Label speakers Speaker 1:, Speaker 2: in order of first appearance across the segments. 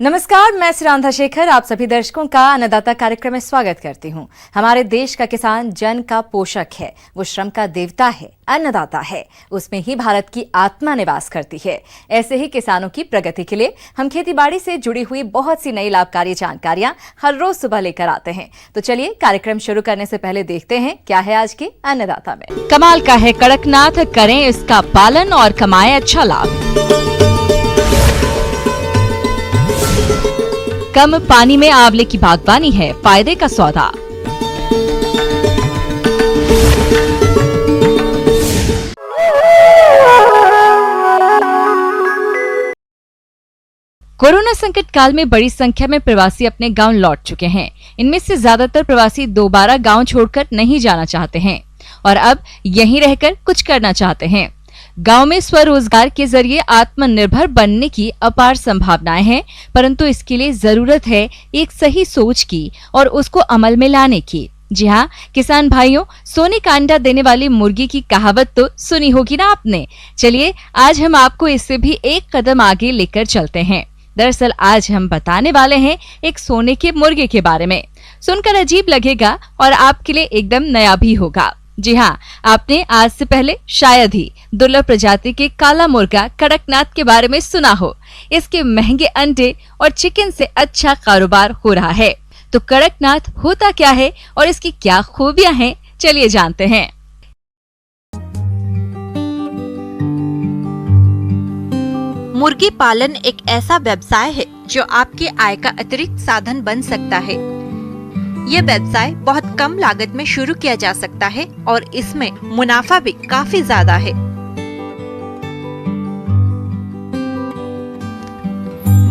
Speaker 1: नमस्कार, मैं श्रीरांधा शेखर आप सभी दर्शकों का अन्नदाता कार्यक्रम में स्वागत करती हूं। हमारे देश का किसान जन का पोषक है, वो श्रम का देवता है, अन्नदाता है। उसमें ही भारत की आत्मा निवास करती है। ऐसे ही किसानों की प्रगति के लिए हम खेतीबाड़ी से जुड़ी हुई बहुत सी नई लाभकारी जानकारियां हर रोज सुबह लेकर आते हैं। तो चलिए कार्यक्रम शुरू करने से पहले देखते हैं क्या है आज के अन्नदाता में।
Speaker 2: कमाल का है कड़कनाथ, करें इसका पालन और कमाएं अच्छा लाभ। कम पानी में आंवले की बागवानी है फायदे का सौदा। कोरोना संकट काल में बड़ी संख्या में प्रवासी अपने गांव लौट चुके हैं। इनमें से ज्यादातर प्रवासी दोबारा गांव छोड़कर नहीं जाना चाहते हैं और अब यहीं रहकर कुछ करना चाहते हैं। गांव में स्वरोजगार के जरिए आत्मनिर्भर बनने की अपार संभावनाएं हैं, परंतु इसके लिए जरूरत है एक सही सोच की और उसको अमल में लाने की। जी हाँ किसान भाइयों, सोने का अंडा देने वाली मुर्गी की कहावत तो सुनी होगी ना आपने। चलिए आज हम आपको इससे भी एक कदम आगे लेकर चलते हैं। दरअसल आज हम बताने वाले हैं एक सोने के मुर्गे के बारे में। सुनकर अजीब लगेगा और आपके लिए एकदम नया भी होगा। जी हाँ, आपने आज से पहले शायद ही दुर्लभ प्रजाति के काला मुर्गा कड़कनाथ के बारे में सुना हो। इसके महंगे अंडे और चिकन से अच्छा कारोबार हो रहा है। तो कड़कनाथ होता क्या है और इसकी क्या खूबियां हैं, चलिए जानते हैं।
Speaker 3: मुर्गी पालन एक ऐसा व्यवसाय है जो आपकी आय का अतिरिक्त साधन बन सकता है। यह व्यवसाय बहुत कम लागत में शुरू किया जा सकता है और इसमें मुनाफा भी काफी ज्यादा है।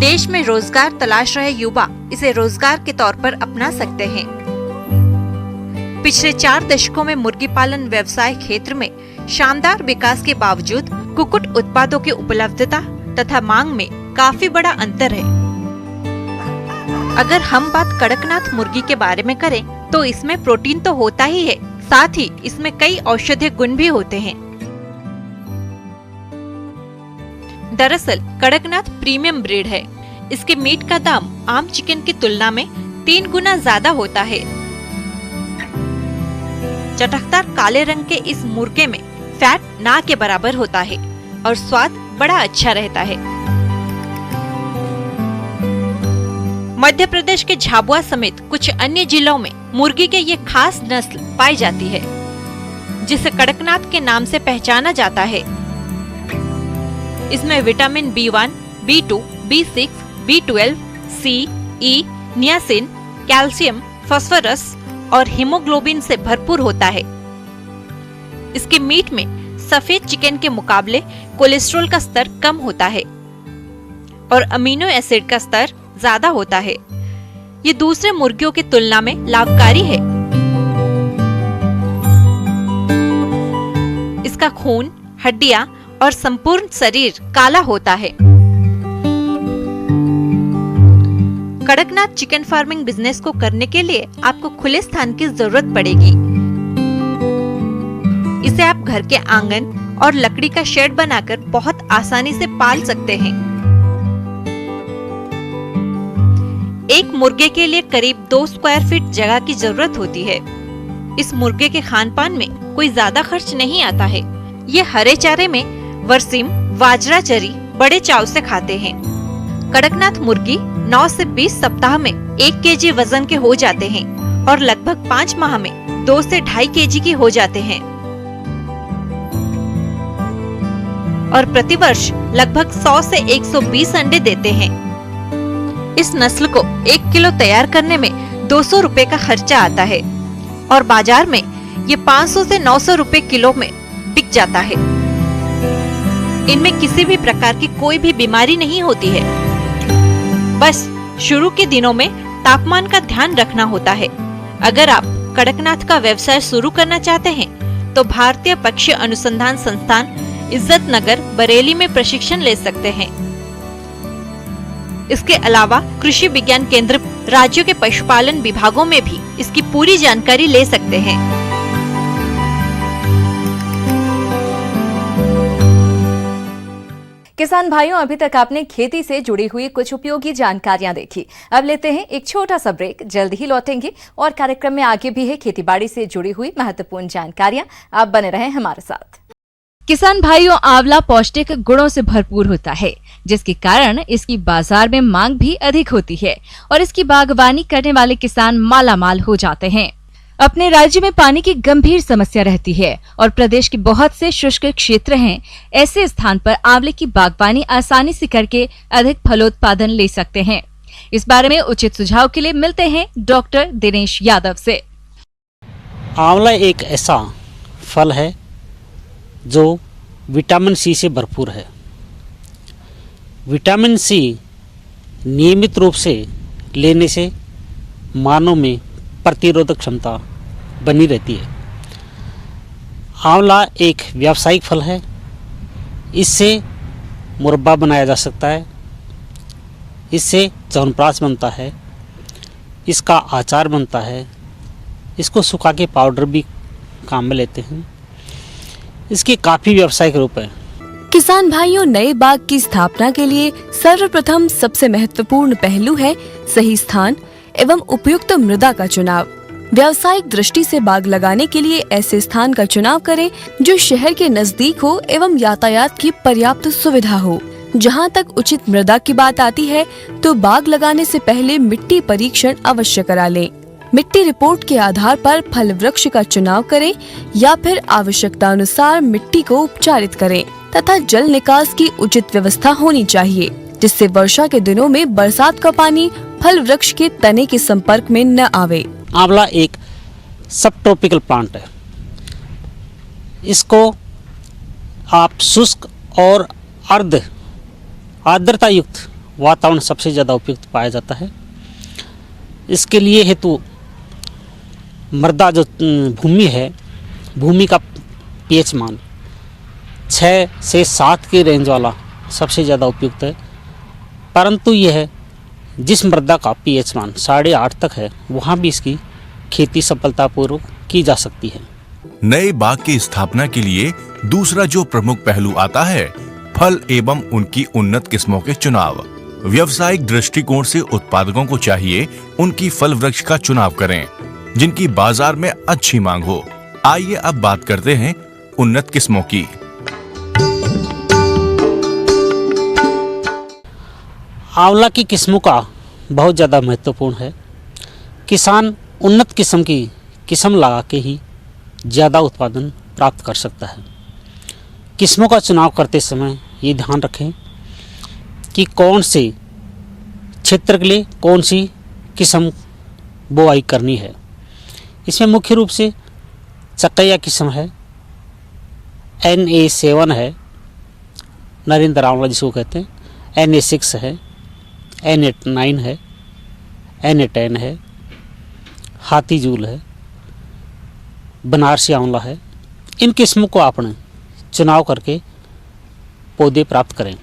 Speaker 3: देश में रोजगार तलाश रहे युवा इसे रोजगार के तौर पर अपना सकते हैं। पिछले 4 दशकों में मुर्गी पालन व्यवसाय क्षेत्र में शानदार विकास के बावजूद कुक्कुट उत्पादों की उपलब्धता तथा मांग में काफी बड़ा अंतर है। अगर हम बात कड़कनाथ मुर्गी के बारे में करें तो इसमें प्रोटीन तो होता ही है, साथ ही इसमें कई औषधीय गुण भी होते हैं। दरअसल कड़कनाथ प्रीमियम ब्रीड है। इसके मीट का दाम आम चिकन की तुलना में 3 गुना ज्यादा होता है। चटकदार काले रंग के इस मुर्गे में फैट ना के बराबर होता है और स्वाद बड़ा अच्छा रहता है। मध्य प्रदेश के झाबुआ समेत कुछ अन्य जिलों में मुर्गी के ये खास नस्ल पाई जाती है, जिसे कड़कनाथ के नाम से पहचाना जाता है। इसमें vitamin B1, B2, B6, B12, C, E, niacin, calcium, phosphorus और हीमोग्लोबिन से भरपूर होता है। इसके मीट में सफेद चिकन के मुकाबले कोलेस्ट्रॉल का स्तर कम होता है और अमीनो एसिड का स्तर ज्यादा होता है। ये दूसरे मुर्गियों की तुलना में लाभकारी है। इसका खून, हड्डियां और संपूर्ण शरीर काला होता है। कड़कनाथ चिकन फार्मिंग बिजनेस को करने के लिए आपको खुले स्थान की जरूरत पड़ेगी। इसे आप घर के आंगन और लकड़ी का शेड बनाकर बहुत आसानी से पाल सकते हैं। एक मुर्गे के लिए करीब 2 स्क्वायर फीट जगह की जरूरत होती है। इस मुर्गे के खानपान में कोई ज्यादा खर्च नहीं आता है। ये हरे चारे में बरसीम, बाजरा चरी बड़े चाव से खाते हैं। कड़कनाथ मुर्गी 9 से 20 सप्ताह में 1 केजी वजन के हो जाते हैं और लगभग 5 माह में 2 से 2.5 केजी की हो जाते हैं और प्रतिवर्ष लगभग 100 से 120 अंडे देते हैं। इस नस्ल को 1 किलो तैयार करने में 200 रुपए का खर्चा आता है और बाजार में ये 500 से 900 रुपए किलो में बिक जाता है। इनमें किसी भी प्रकार की कोई भी बीमारी नहीं होती है। बस शुरू के दिनों में तापमान का ध्यान रखना होता है। अगर आप कड़कनाथ का व्यवसाय शुरू करना चाहते हैं तो भारतीय पक्षी अनुसंधान संस्थान इज्जत नगर बरेली में प्रशिक्षण ले सकते हैं। इसके अलावा कृषि विज्ञान केंद्र राज्यों के पशुपालन विभागों में भी इसकी पूरी जानकारी ले सकते हैं।
Speaker 1: किसान भाइयों, अभी तक आपने खेती से जुड़ी हुई कुछ उपयोगी जानकारियां देखी। अब लेते हैं एक छोटा सा ब्रेक, जल्द ही लौटेंगे और कार्यक्रम में आगे भी है खेतीबाड़ी से जुड़ी हुई महत्वपूर्ण जानकारियां। आप बने रहें हमारे साथ।
Speaker 2: किसान भाइयों, आंवला पौष्टिक गुणों से भरपूर होता है, जिसके कारण इसकी बाजार में मांग भी अधिक होती है और इसकी बागवानी करने वाले किसान मालामाल हो जाते हैं। अपने राज्य में पानी की गंभीर समस्या रहती है और प्रदेश के बहुत से शुष्क क्षेत्र हैं। ऐसे स्थान पर आंवले की बागवानी आसानी से करके अधिक फलोत्पादन ले सकते हैं। इस बारे में उचित सुझाव के लिए मिलते हैं डॉक्टर दिनेश यादव से।
Speaker 4: आंवला एक ऐसा फल है जो विटामिन सी से भरपूर है। विटामिन सी नियमित रूप से लेने से मानव में प्रतिरोधक क्षमता बनी रहती है। आंवला एक व्यावसायिक फल है। इससे मुरब्बा बनाया जा सकता है, इससे च्यवनप्राश बनता है, इसका अचार बनता है, इसको सुखा के पाउडर भी काम में लेते हैं। इसके काफ़ी व्यावसायिक रूप है।
Speaker 5: किसान भाइयों, नए बाग की स्थापना के लिए सर्वप्रथम सबसे महत्वपूर्ण पहलू है सही स्थान एवं उपयुक्त मृदा का चुनाव। व्यावसायिक दृष्टि से बाग लगाने के लिए ऐसे स्थान का चुनाव करें जो शहर के नजदीक हो एवं यातायात की पर्याप्त सुविधा हो। जहां तक उचित मृदा की बात आती है तो बाग लगाने से पहले मिट्टी परीक्षण अवश्य करा लें। मिट्टी रिपोर्ट के आधार पर फल वृक्ष का चुनाव करें या फिर आवश्यकता अनुसार मिट्टी को उपचारित करें तथा जल निकास की उचित व्यवस्था होनी चाहिए, जिससे वर्षा के दिनों में बरसात का पानी फल वृक्ष के तने के संपर्क में न आवे।
Speaker 4: आंवला एक सब ट्रॉपिकल प्लांट है। इसको आप शुष्क और अर्ध आर्द्रता युक्त वातावरण सबसे ज़्यादा उपयुक्त पाया जाता है। इसके लिए हेतु मृदा जो भूमि है, भूमि का पीएच मान 6 से 7 के रेंज वाला सबसे ज़्यादा उपयुक्त है। परंतु यह जिस मृदा का पीएच मान 8.5 तक है, वहाँ भी इसकी खेती सफलतापूर्वक की जा सकती है।
Speaker 6: नए बाग की स्थापना के लिए दूसरा जो प्रमुख पहलू आता है, फल एवं उनकी उन्नत किस्मों के चुनाव। व्यावसायिक दृष्टिकोण से उत्पादकों को चाहिए उनकी फल वृक्ष का चुनाव करें जिनकी बाजार में अच्छी मांग हो। आइए अब बात करते हैं उन्नत किस्मों की।
Speaker 4: आंवला की किस्मों का बहुत ज़्यादा महत्वपूर्ण है। किसान उन्नत किस्म की किस्म लगा के ही ज़्यादा उत्पादन प्राप्त कर सकता है। किस्मों का चुनाव करते समय ये ध्यान रखें कि कौन से क्षेत्र के लिए कौन सी किस्म बोआई करनी है। इसमें मुख्य रूप से चकैया किस्म है, NA7 है, नरेंद्र आंवला जिसको कहते हैं, NA6 है, NA9 है, NA10 है, हाथीजूल है, बनारसी आंवला है। इन किस्मों को आपने चुनाव करके पौधे प्राप्त करें।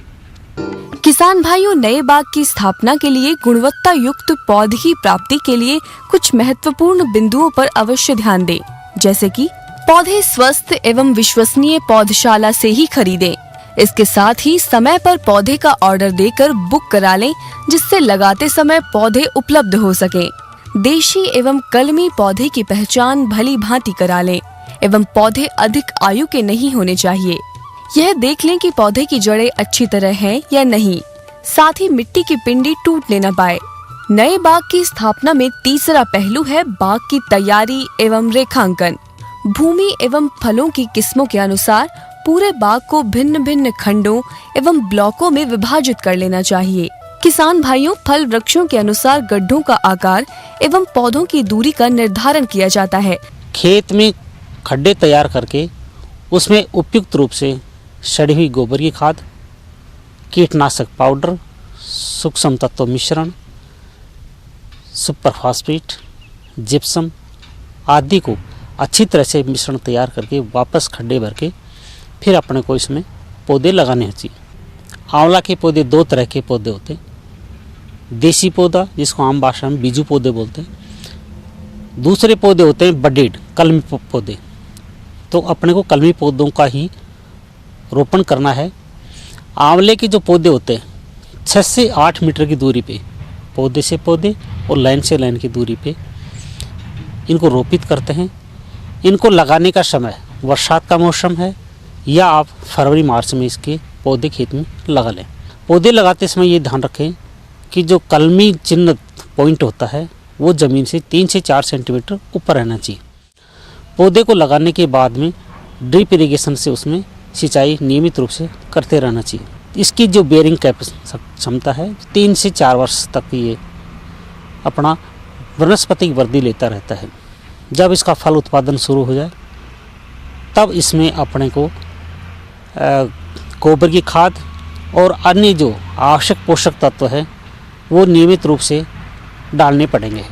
Speaker 5: किसान भाइयों, नए बाग की स्थापना के लिए गुणवत्ता युक्त पौधे की प्राप्ति के लिए कुछ महत्वपूर्ण बिंदुओं पर अवश्य ध्यान दें, जैसे कि पौधे स्वस्थ एवं विश्वसनीय पौधशाला से ही खरीदें। इसके साथ ही समय पर पौधे का ऑर्डर देकर बुक करा लें, जिससे लगाते समय पौधे उपलब्ध हो सकें। देशी एवं कलमी पौधे की पहचान भली भांति करा लें एवं पौधे अधिक आयु के नहीं होने चाहिए। यह देख लें कि पौधे की जड़ें अच्छी तरह हैं या नहीं, साथ ही मिट्टी की पिंडी टूटने न पाए। नए बाग की स्थापना में तीसरा पहलू है बाग की तैयारी एवं रेखांकन। भूमि एवं फलों की किस्मों के अनुसार पूरे बाग को भिन्न भिन्न खंडों एवं ब्लॉकों में विभाजित कर लेना चाहिए। किसान भाइयों, फल वृक्षों के अनुसार गड्ढों का आकार एवं पौधों की दूरी का निर्धारण किया जाता है।
Speaker 4: खेत में खड्डे तैयार करके उसमें उपयुक्त रूप से सड़ी हुई गोबर की खाद, कीटनाशक पाउडर, सूक्ष्म तत्व मिश्रण, सुपर फास्फेट, जिप्सम आदि को अच्छी तरह से मिश्रण तैयार करके वापस खड्डे भर के फिर अपने को इसमें पौधे लगाने चाहिए। आंवला के पौधे 2 तरह के पौधे होते हैं। देसी पौधा, जिसको आम भाषा में बीजू पौधे बोलते हैं। दूसरे पौधे होते हैं बडेड, कलमी पौधे। तो अपने को कलमी पौधों का ही रोपण करना है। आंवले के जो पौधे होते हैं 6 से 8 मीटर की दूरी पे, पौधे से पौधे और लाइन से लाइन की दूरी पे इनको रोपित करते हैं। इनको लगाने का समय बरसात का मौसम है या आप फरवरी मार्च में इसके पौधे खेत में लगा लें। पौधे लगाते समय ये ध्यान रखें कि जो कलमी चिन्ह पॉइंट होता है वो ज़मीन से 3 से 4 सेंटीमीटर ऊपर रहना चाहिए। पौधे को लगाने के बाद में ड्रिप इरिगेशन से उसमें सिंचाई नियमित रूप से करते रहना चाहिए। इसकी जो बेयरिंग क्षमता है 3 से 4 वर्ष तक ये अपना वनस्पतिक वृद्धि लेता रहता है। जब इसका फल उत्पादन शुरू हो जाए तब इसमें अपने को गोबर की खाद और अन्य जो आवश्यक पोषक तत्व है वो नियमित रूप से डालने पड़ेंगे।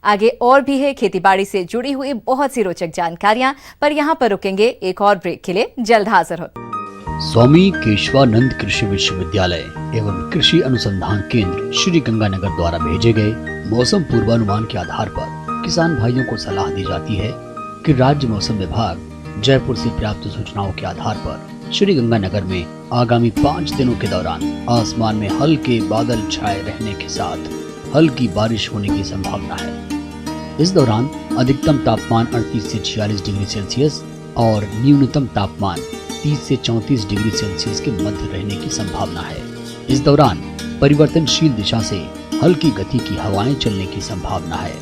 Speaker 1: आगे और भी है खेतीबाड़ी से जुड़ी हुई बहुत सी रोचक जानकारियां, पर यहाँ पर रुकेंगे एक और ब्रेक के लिए। जल्द हाजिर हो।
Speaker 7: स्वामी केशवानंद कृषि विश्वविद्यालय एवं कृषि अनुसंधान केंद्र श्री गंगानगर द्वारा भेजे गए मौसम पूर्वानुमान के आधार पर किसान भाइयों को सलाह दी जाती है कि राज्य मौसम विभाग जयपुर से प्राप्त सूचनाओं के आधार पर श्री गंगानगर में आगामी 5 दिनों के दौरान आसमान में हल्के बादल छाए रहने के साथ हल्की बारिश होने की संभावना है। इस दौरान अधिकतम तापमान 38 से 46 डिग्री सेल्सियस और न्यूनतम तापमान 30 से 34 डिग्री सेल्सियस के मध्य रहने की संभावना है। इस दौरान परिवर्तनशील दिशा से हल्की गति की हवाएं चलने की संभावना है।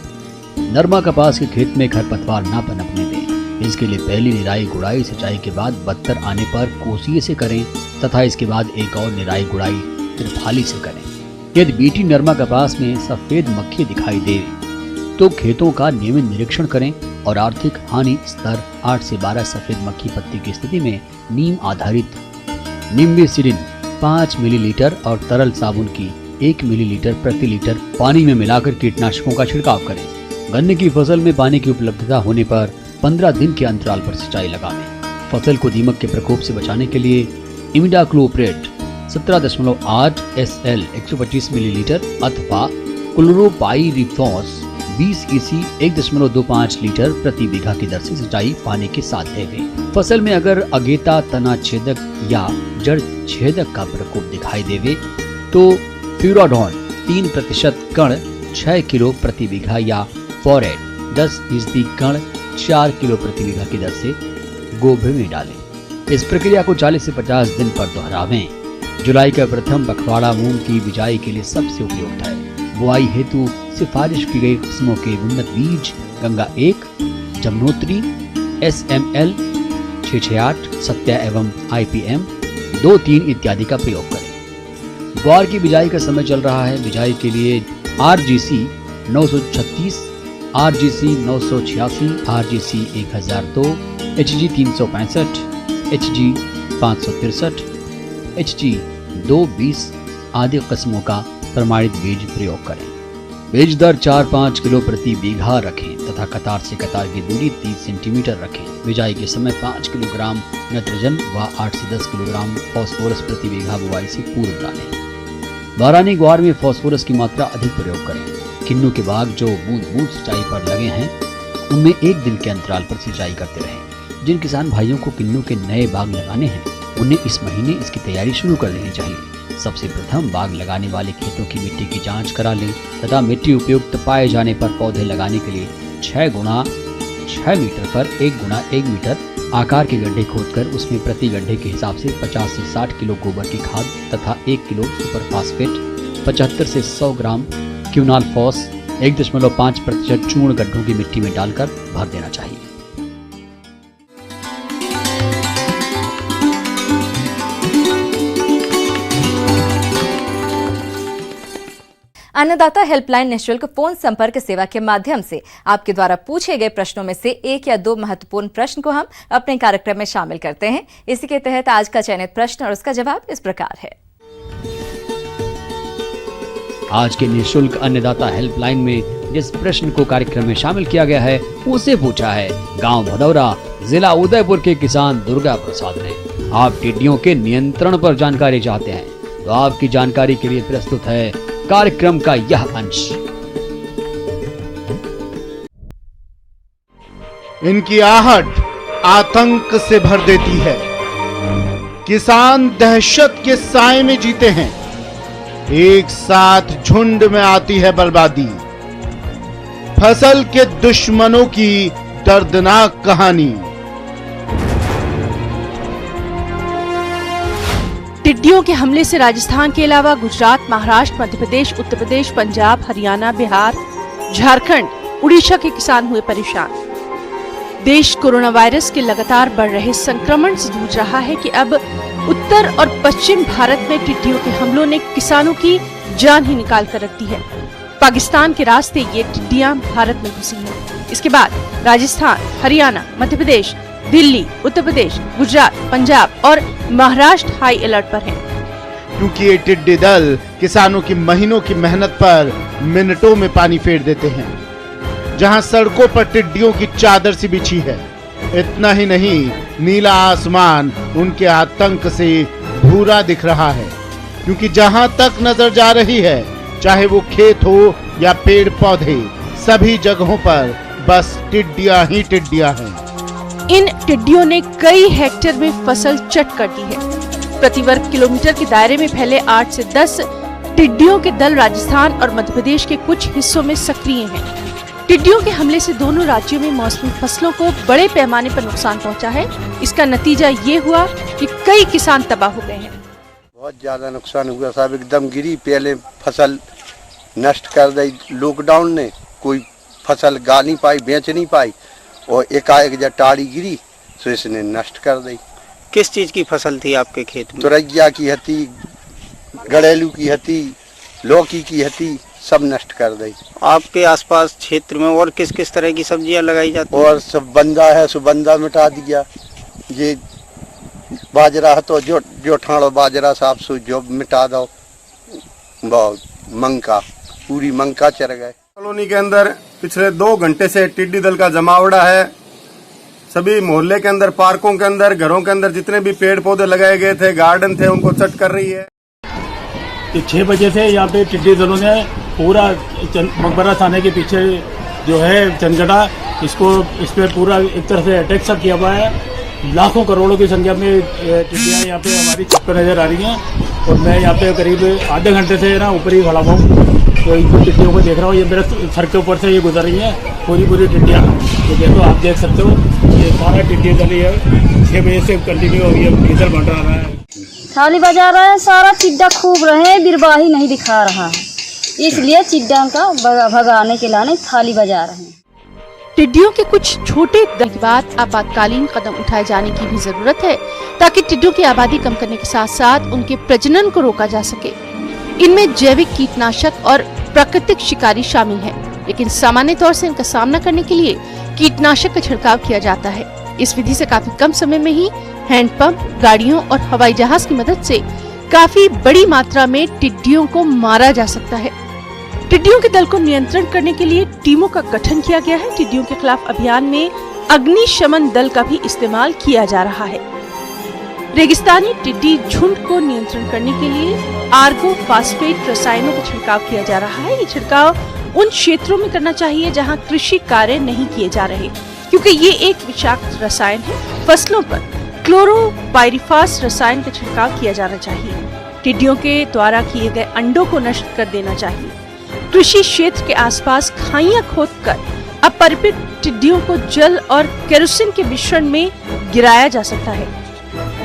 Speaker 7: नरमा कपास के खेत में खरपतवार न पनपने दें। इसके लिए पहली निराई गुड़ाई सिंचाई के बाद बत्तर आने पर कोसिए से करें तथा इसके बाद एक और निराई गुड़ाई त्रिफाली से करें। यदि बीटी नरमा कपास में सफेद मक्खी दिखाई दे तो खेतों का नियमित निरीक्षण करें और आर्थिक हानि स्तर 8 से 12 सफेद मक्खी पत्ती की स्थिति में नीम आधारित निम्बिसिरिन 5 मिलीलीटर और तरल साबुन की 1 मिलीलीटर प्रति लीटर पानी में मिलाकर कीटनाशकों का छिड़काव करें। गन्ने की फसल में पानी की उपलब्धता होने पर 15 दिन के अंतराल पर सिंचाई लगावें। फसल को दीमक के प्रकोप से बचाने के लिए इमिडाक्लोप्रिड 17.8 SL 125 मिलीलीटर अथवा क्लोरोपाइरिफॉस 20 EC 1.25 लीटर प्रति बीघा की दर से सिंचाई पानी के साथ देवें। फसल में अगर अगेता, तना छेदक या जड़ छेदक का प्रकोप दिखाई देवे तो फ्यूराडॉन 3% कण 6 किलो प्रति बीघा या फोरेट 10% कण 4 किलो प्रति बीघा की दर से गोभी में डालें। इस प्रक्रिया को 40 से 50 दिन पर दोहरावें। जुलाई का प्रथम पखवाड़ा मूंग की बिजाई के लिए सबसे उपयुक्त है। बुआई हेतु सिफारिश की गई किस्मों के उन्नत बीज गंगा 1, जमुनोत्री, SML 668, सत्या एवं IPM 2-3 इत्यादि का प्रयोग करें। ग्वार की बिजाई का समय चल रहा है। बिजाई के लिए RGC 936, RGC 986, RGC 1002, HG 365, HG 563, HG 220 आदि किस्मों का प्रमाणित बीज प्रयोग करें। बीज दर 4-5 किलो प्रति बीघा रखें तथा कतार से कतार की दूरी 30 सेंटीमीटर रखें। बिजाई के समय 5 किलोग्राम नाइट्रोजन व 8 से 10 किलोग्राम फास्फोरस प्रति बीघा बुआई से पूर्व डालें। बारानी ग्वार में फास्फोरस की मात्रा अधिक प्रयोग करें। किन्नू के बाग जो बूंद बूंद सिंचाई पर लगे हैं उनमें 1 दिन के अंतराल पर सिंचाई करते रहें। जिन किसान भाइयों को किन्नू के नए बाग लगाने हैं उन्हें इस महीने इसकी तैयारी शुरू कर लेनी चाहिए। सबसे प्रथम बाग लगाने वाले खेतों की मिट्टी की जांच करा लें तथा मिट्टी उपयुक्त पाए जाने पर पौधे लगाने के लिए 6 गुणा 6 मीटर पर 1 गुणा 1 मीटर आकार के गड्ढे खोदकर उसमें प्रति गड्ढे के हिसाब से 50 से 60 किलो गोबर की खाद तथा 1 किलो सुपर फास्फेट, 75 से 100 ग्राम क्यूनाल फॉस, 1.5% चूर्ण गड्ढों की मिट्टी में डालकर भर देना चाहिए।
Speaker 1: अन्नदाता हेल्पलाइन निःशुल्क फोन संपर्क सेवा के माध्यम से आपके द्वारा पूछे गए प्रश्नों में से 1 या 2 महत्वपूर्ण प्रश्न को हम अपने कार्यक्रम में शामिल करते हैं। इसी के तहत आज का चयनित प्रश्न और उसका जवाब इस प्रकार है।
Speaker 7: आज के निःशुल्क अन्नदाता हेल्पलाइन में जिस प्रश्न को कार्यक्रम में शामिल किया गया है उसे पूछा है गांव भदौरा, जिला उदयपुर के किसान दुर्गा प्रसाद ने। आप टिड्डियों के नियंत्रण पर जानकारी चाहते हैं तो आपकी जानकारी के लिए प्रस्तुत है कार्यक्रम का यह अंश।
Speaker 8: इनकी आहट आतंक से भर देती है। किसान दहशत के साए में जीते हैं। एक साथ झुंड में आती है बर्बादी। फसल के दुश्मनों की दर्दनाक कहानी।
Speaker 9: टिड्डियों के हमले से राजस्थान के अलावा गुजरात, महाराष्ट्र, मध्य प्रदेश, उत्तर प्रदेश, पंजाब, हरियाणा, बिहार, झारखंड, उड़ीसा के किसान हुए परेशान। देश कोरोना वायरस के लगातार बढ़ रहे संक्रमण से जूझ रहा है कि अब उत्तर और पश्चिम भारत में टिड्डियों के हमलों ने किसानों की जान ही निकाल कर रख दी है। पाकिस्तान के रास्ते ये टिड्डियां भारत में घुसी हैं। इसके बाद राजस्थान, हरियाणा, मध्य प्रदेश, दिल्ली, उत्तर प्रदेश, गुजरात, पंजाब और महाराष्ट्र हाई अलर्ट पर हैं।
Speaker 8: क्योंकि ये टिड्डी दल किसानों की महीनों की मेहनत पर मिनटों में पानी फेर देते हैं। जहां सड़कों पर टिड्डियों की चादर सी बिछी है। इतना ही नहीं, नीला आसमान उनके आतंक से भूरा दिख रहा है। क्योंकि जहां तक नजर जा रही है, चाहे वो खेत हो या पेड़ पौधे, सभी जगहों पर बस टिड्डियां ही टिड्डियां हैं।
Speaker 9: इन टिड्डियों ने कई हेक्टेयर में फसल चट कर दी है। प्रति वर्ग किलोमीटर के दायरे में फैले 8 से 10 टिड्डियों के दल राजस्थान और मध्य प्रदेश के कुछ हिस्सों में सक्रिय हैं। टिड्डियों के हमले से दोनों राज्यों में मौसमी फसलों को बड़े पैमाने पर नुकसान पहुंचा है। इसका नतीजा ये हुआ कि कई किसान तबाह हो गए हैं।
Speaker 10: बहुत ज्यादा नुकसान हुआ साहब, एकदम गिरी। पहले फसल नष्ट कर दी लॉकडाउन ने, कोई फसल गा नहीं पाई, बेच नहीं पाई, और एकाएक जब टाड़ी गिरी तो इसने नष्ट कर दी।
Speaker 11: किस चीज की फसल थी आपके खेत में?
Speaker 10: तुरैया की हती, गड़ेलू की हती, लौकी की हती, सब नष्ट कर दी।
Speaker 11: आपके आसपास क्षेत्र में और किस किस तरह की सब्जियां लगाई जाती हैं?
Speaker 10: और सब बंदा है, सुबंदा मिटा दिया। ये बाजरा है तो जो ठाणो बाजरा साफ सु जो मिटा दो। बहुत मंका, पूरी मंका चढ़ गए।
Speaker 12: कॉलोनी के अंदर पिछले 2 घंटे से टिड्डी दल का जमावड़ा है। सभी मोहल्ले के अंदर, पार्कों के अंदर, घरों के अंदर जितने भी पेड़ पौधे लगाए गए थे, गार्डन थे, उनको चट कर रही है।
Speaker 13: 6 बजे से यहाँ पे टिड्डी दलों ने पूरा मकबरा थाने के पीछे जो है चनगढ़ा, इस पे पूरा एक तरह से अटैक सा किया हुआ है। लाखों करोड़ों की संख्या में टिड्डियाँ यहाँ पे हमारी छत पर नजर आ रही हैं। और मैं यहाँ पे करीब आधे घंटे से ना ऊपर ही खड़ा हूँ, तो इन टिड्डियों को देख रहा हूँ। ये मेरे सर के ऊपर से ये गुजर रही है पूरी टिड्डियाँ। तो देखो, आप देख सकते हो, ये सारा टिड्डी दल है 6 बजे से कंटिन्यू इधर बढ़ रहा है।
Speaker 14: थाली बजा रहे हैं, सारा टिड्डा खूब रहे, बिरबाही नहीं दिखा रहा है, इसलिए टिड्डा का भगाने के लिए थाली बजा रहे हैं।
Speaker 9: टिड्डियों के कुछ छोटे दल के बाद आपातकालीन कदम उठाए जाने की भी जरूरत है, ताकि टिड्डियों की आबादी कम करने के साथ साथ उनके प्रजनन को रोका जा सके। इनमें जैविक कीटनाशक और प्राकृतिक शिकारी शामिल हैं, लेकिन सामान्य तौर से इनका सामना करने के लिए कीटनाशक का छिड़काव किया जाता है। इस विधि से काफी कम समय में ही हैंडपंप, गाड़ियों और हवाई जहाज की मदद से काफी बड़ी मात्रा में टिड्डियों को मारा जा सकता है। टिड्डियों के दल को नियंत्रण करने के लिए टीमों का गठन किया गया है। टिड्डियों के खिलाफ अभियान में अग्निशमन दल का भी इस्तेमाल किया जा रहा है। रेगिस्तानी टिड्डी झुंड को नियंत्रण करने के लिए आर्गो फास्फेट रसायनों का छिड़काव किया जा रहा है। ये छिड़काव उन क्षेत्रों में करना चाहिए जहां कृषि कार्य नहीं किए जा रहे, क्योंकि ये एक विषाक्त रसायन है। फसलों पर क्लोरोपाइरिफास रसायन का छिड़काव किया जाना चाहिए। टिड्डियों के द्वारा किए गए अंडों को नष्ट कर देना चाहिए। कृषि क्षेत्र के आसपास खाइयां खोदकर अपरिपित टिड्डियों को जल और केरोसिन के मिश्रण में गिराया जा सकता है।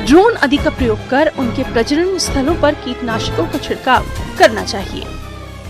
Speaker 9: ड्रोन आदि का प्रयोग कर उनके प्रजनन स्थलों पर कीटनाशकों का छिड़काव करना चाहिए।